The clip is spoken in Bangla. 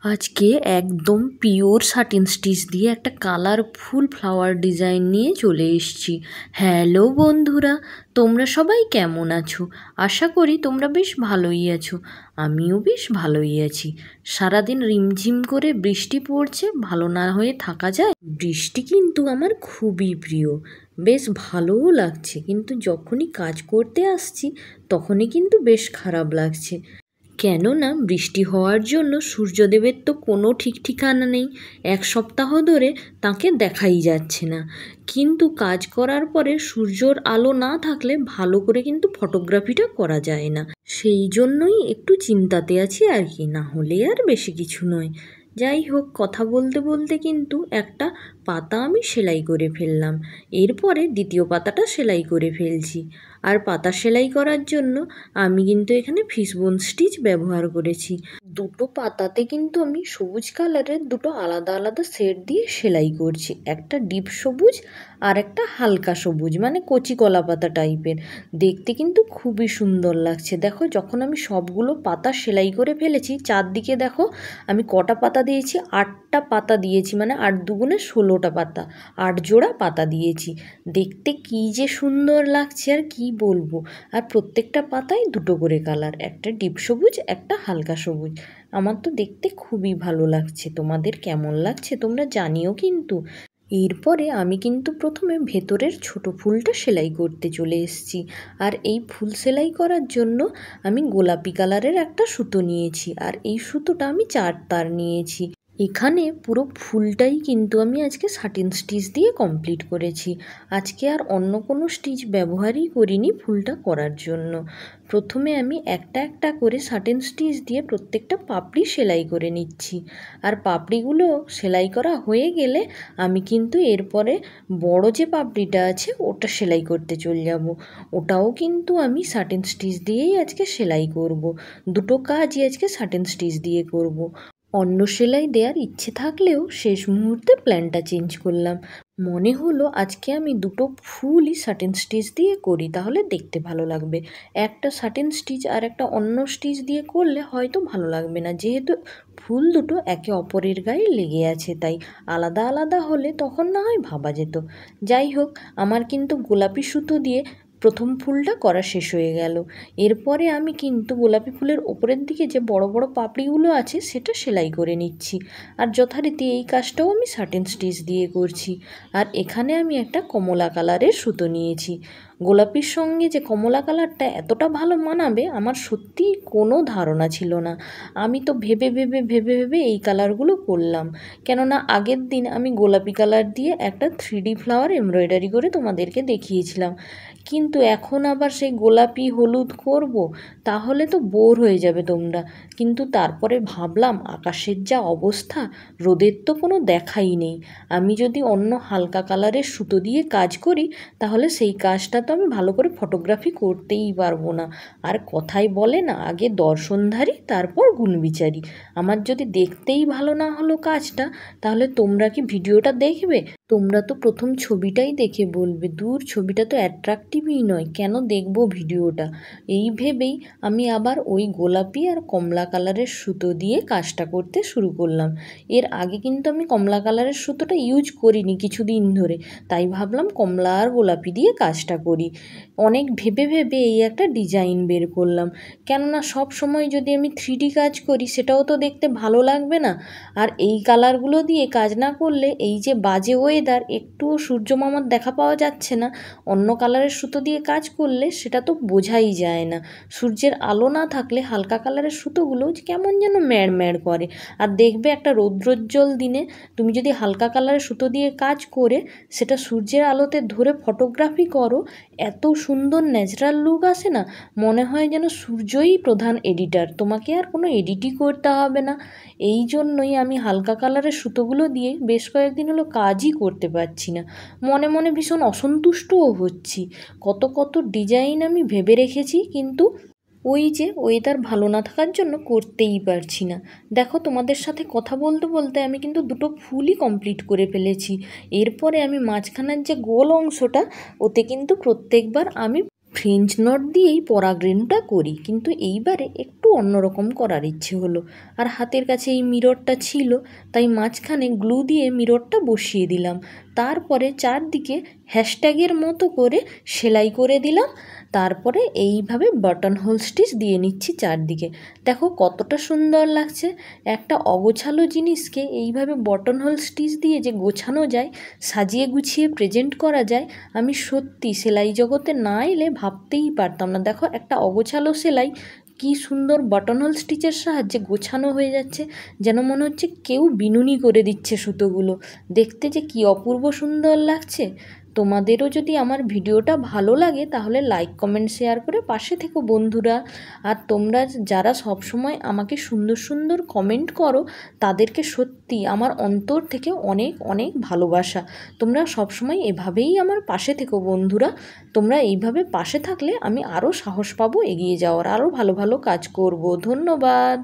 আজকে একদম পিওর সাটিন স্টিচ দিয়ে একটা কালারফুল ফ্লাওয়ার ডিজাইন নিয়ে চলে এসেছি। হ্যালো বন্ধুরা, তোমরা সবাই কেমন আছো? আশা করি তোমরা বেশ ভালোই আছো। আমিও বেশ ভালোই আছি। সারাদিন রিমঝিম করে বৃষ্টি পড়ছে, ভালো না হয়ে থাকা যায়? বৃষ্টি কিন্তু আমার খুবই প্রিয়, বেশ ভালোও লাগছে, কিন্তু যখনই কাজ করতে আসছি তখনই কিন্তু বেশ খারাপ লাগছে। কেননা বৃষ্টি হওয়ার জন্য সূর্যদেবের তো কোনো ঠিক ঠিকানা নেই। এক সপ্তাহ ধরে তাকে দেখাই যাচ্ছে না। কিন্তু কাজ করার পরে সূর্যর আলো না থাকলে ভালো করে কিন্তু ফটোগ্রাফিটা করা যায় না। সেই জন্যই একটু চিন্তাতে আছি আর কি, না হলে আর বেশি কিছু নয়। যাই হোক, কথা বলতে বলতে কিন্তু একটা পাতা আমি সেলাই করে ফেললাম। এরপরে দ্বিতীয় পাতাটা সেলাই করে ফেলছি। আর পাতা সেলাই করার জন্য আমি কিন্তু এখানে ফিশবোন স্টিচ ব্যবহার করেছি। দুটো পাতাতে কিন্তু আমি সবুজ কালারের দুটো আলাদা আলাদা সেট দিয়ে সেলাই করছি। একটা ডিপ সবুজ আর একটা হালকা সবুজ, মানে কচি কলা পাতা টাইপের। দেখতে কিন্তু খুবই সুন্দর লাগছে। দেখো, যখন আমি সবগুলো পাতা সেলাই করে ফেলেছি, চারদিকে দেখো আমি কটা পাতা দিয়েছি, 8টা পাতা দিয়েছি, মানে 8 দুগুণে 16টা পাতা, 8 জোড়া পাতা দিয়েছি। দেখতে কী যে সুন্দর লাগছে আর কি বলবো। আর প্রত্যেকটা পাতায় দুটো করে কালার, একটা ডিপ সবুজ একটা হালকা সবুজ। আমার তো দেখতে খুবই ভালো লাগছে। তোমাদের কেমন লাগছে তোমরা জানিও কিন্তু। এরপরে আমি কিন্তু প্রথমে ভেতরের ছোট ফুলটা সেলাই করতে চলে এসেছি। আর এই ফুল সেলাই করার জন্য আমি গোলাপি কালারের একটা সুতো নিয়েছি, আর এই সুতোটা আমি 4 তার নিয়েছি। এখানে পুরো ফুলটাই কিন্তু আমি আজকে সাটিন স্টিচ দিয়ে কমপ্লিট করেছি। আজকে আর অন্য কোনো স্টিচ ব্যবহারই করিনি ফুলটা করার জন্য। প্রথমে আমি একটা একটা করে সাটিন স্টিচ দিয়ে প্রত্যেকটা পাপড়ি সেলাই করে নিচ্ছি। আর পাপড়িগুলো সেলাই করা হয়ে গেলে আমি কিন্তু এরপরে বড় যে পাপড়িটা আছে ওটা সেলাই করতে চলে যাব। ওটাও কিন্তু আমি সাটিন স্টিচ দিয়েই আজকে সেলাই করব। দুটো কাজই আজকে সাটিন স্টিচ দিয়ে করব। অন্য সেলাই দেওয়ার ইচ্ছে থাকলেও শেষ মুহূর্তে প্ল্যানটা চেঞ্জ করলাম। মনে হলো আজকে আমি দুটো ফুলই সাটিন স্টিচ দিয়ে করি, তাহলে দেখতে ভালো লাগবে। একটা সাটিন স্টিচ আর একটা অন্য স্টিচ দিয়ে করলে হয়তো ভালো লাগবে না, যেহেতু ফুল দুটো একে অপরের গায়ে লেগে আছে, তাই আলাদা আলাদা হলে তখন না হয় ভাবা যেত। যাই হোক, আমার কিন্তু গোলাপি সুতো দিয়ে প্রথম ফুলটা করা শেষ হয়ে গেল। এরপরে আমি কিন্তু গোলাপি ফুলের ওপরের দিকে যে বড় বড় পাপড়িগুলো আছে সেটা সেলাই করে নিচ্ছি। আর যথারীতি এই কাজটাও আমি সাটিন স্টিচ দিয়ে করছি। আর এখানে আমি একটা কমলা কালারের সুতো নিয়েছি। গোলাপির সঙ্গে যে কমলা কালারটা এতটা ভালো মানাবে আমার সত্যিই কোনো ধারণা ছিল না। আমি তো ভেবে ভেবে ভেবে ভেবে এই কালারগুলো করলাম, কেননা আগের দিন আমি গোলাপি কালার দিয়ে একটা 3D ফ্লাওয়ার এমব্রয়ডারি করে তোমাদেরকে দেখিয়েছিলাম। কিন্তু এখন আবার সেই গোলাপি হলুদ করব, তাহলে তো বোর হয়ে যাবে তোমরা। কিন্তু তারপরে ভাবলাম আকাশের যা অবস্থা, রোদের তো কোনো দেখাই নেই। আমি যদি অন্য হালকা কালারের সুতো দিয়ে কাজ করি তাহলে সেই কাজটা তো আমি ভালো করে ফটোগ্রাফি করতেই পারবো না। আর কথাই বলে না, আগে দর্শনধারী তারপর গুণবিচারী। আমার যদি দেখতেই ভালো না হলো কাজটা, তাহলে তোমরা কি ভিডিওটা দেখবে? তোমরা তো প্রথম ছবিটাই দেখে বলবে, দূর ছবিটা তো অ্যাট্রাকটিভই নয়, কেন দেখবো ভিডিওটা। এই ভেবেই আমি আবার ওই গোলাপি আর কমলা কালারের সুতো দিয়ে কাজটা করতে শুরু করলাম। এর আগে কিন্তু আমি কমলা কালারের সুতোটা ইউজ করিনি কিছুদিন ধরে, তাই ভাবলাম কমলা আর গোলাপি দিয়ে কাজটা করি। অনেক ভেবে ভেবে এই একটা ডিজাইন বের করলাম, কেননা সব সময় যদি আমি 3D কাজ করি সেটাও তো দেখতে ভালো লাগবে না। আর এই কালারগুলো দিয়ে কাজ না করলে এই যে বাজে ওয়েদার, একটুও সূর্য মামার দেখা পাওয়া যাচ্ছে না, অন্য কালারের সুতো দিয়ে কাজ করলে সেটা তো বোঝাই যায় না। সূর্যের আলো না থাকলে হালকা কালারের সুতোগুলো কেমন যেন ম্যাড় ম্যাড় করে। আর দেখবে একটা রৌদ্রোজ্জ্বল দিনে তুমি যদি হালকা কালারের সুতো দিয়ে কাজ করে সেটা সূর্যের আলোতে ধরে ফটোগ্রাফি করো, এত সুন্দর ন্যাচারাল লুক আসে না, মনে হয় যেন সূর্যই প্রধান এডিটার, তোমাকে আর কোনো এডিটই করতে হবে না। এই জন্যই আমি হালকা কালারের সুতোগুলো দিয়ে বেশ কয়েকদিন হলো কাজই করতে পারছি না। মনে মনে ভীষণ অসন্তুষ্টও হচ্ছি। কত কত ডিজাইন আমি ভেবে রেখেছি, কিন্তু ওই যে ওয়েদার ভালো না থাকার জন্য করতেই পারছি না। দেখো, তোমাদের সাথে কথা বলতে বলতে আমি কিন্তু দুটো ফুলই কমপ্লিট করে ফেলেছি। এরপরে আমি মাঝখানের যে গোল অংশটা, ওতে কিন্তু প্রত্যেকবার আমি ফ্রেঞ্চ নট দিয়েই পরাগরেণুটা করি, কিন্তু এইবারে একটু অন্যরকম করার ইচ্ছে হলো। আর হাতের কাছে এই মিররটা ছিল, তাই মাঝখানে গ্লু দিয়ে মিররটা বসিয়ে দিলাম। তারপরে চারদিকে হ্যাশট্যাগের মতো করে সেলাই করে দিলাম। তারপরে এইভাবে বাটন হোল স্টিচ দিয়ে নিচ্ছি চারদিকে। দেখো কতটা সুন্দর লাগছে। একটা অগোছালো জিনিসকে এইভাবে বটন হোল স্টিচ দিয়ে যে গোছানো যায়, সাজিয়ে গুছিয়ে প্রেজেন্ট করা যায়, আমি সত্যি সেলাই জগতে না এলে ভাবতেই পারতাম না। দেখো একটা অগোছালো সেলাই কি সুন্দর বাটন হোল স্টিচের সাহায্যে গোছানো হয়ে যাচ্ছে, যেন মনে হচ্ছে কেউ বিনুনি করে দিচ্ছে সুতোগুলো। দেখতে যে কি অপূর্ব সুন্দর লাগছে। তোমাদেরও যদি আমার ভিডিওটা ভালো লাগে তাহলে লাইক কমেন্ট শেয়ার করে পাশে থেকো বন্ধুরা। আর তোমরা যারা সবসময় আমাকে সুন্দর সুন্দর কমেন্ট করো, তাদেরকে সত্যি আমার অন্তর থেকে অনেক অনেক ভালোবাসা। তোমরা সবসময় এভাবেই আমার পাশে থেকো বন্ধুরা। তোমরা এইভাবে পাশে থাকলে আমি আরও সাহস পাবো এগিয়ে যাওয়ার, আরও ভালো ভালো কাজ করব। ধন্যবাদ।